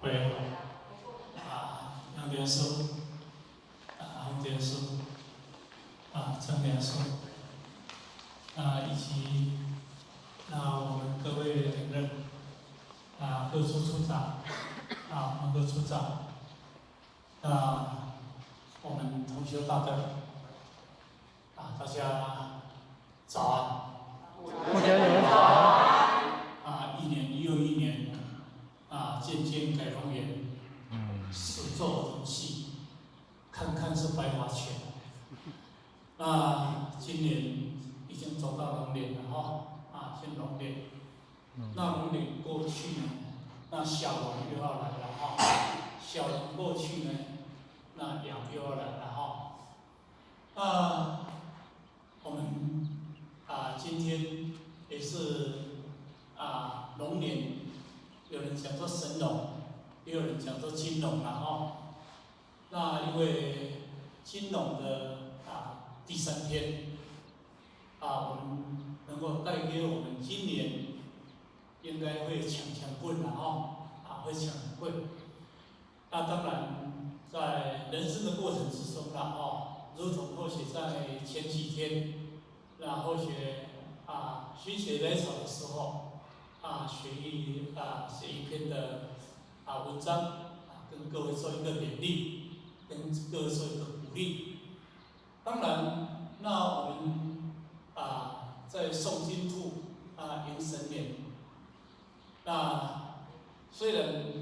为杨连书洪杰书陈连书以及我们各位领任各处处长我们各处长我们同学大德大家早安。大家有人早安。一年又一年渐渐改方言，始作俑戏，看看是白花钱。今年已经走到龙年了现龙年。那龙年过去呢，那小龙又要来了小龙过去呢，那羊又要来了我们今天也是龙年，有人讲做神龙，也有人讲做金龙那因为金龙的第3天我们能够带给我们今年应该会强棍会强棍。当然，在人生的过程之中如同或许在前几天，或许心血来潮的时候写一篇的文章跟各位做一个勉励，跟各位做一个鼓励。当然，那我们在诵经吐迎神年，虽然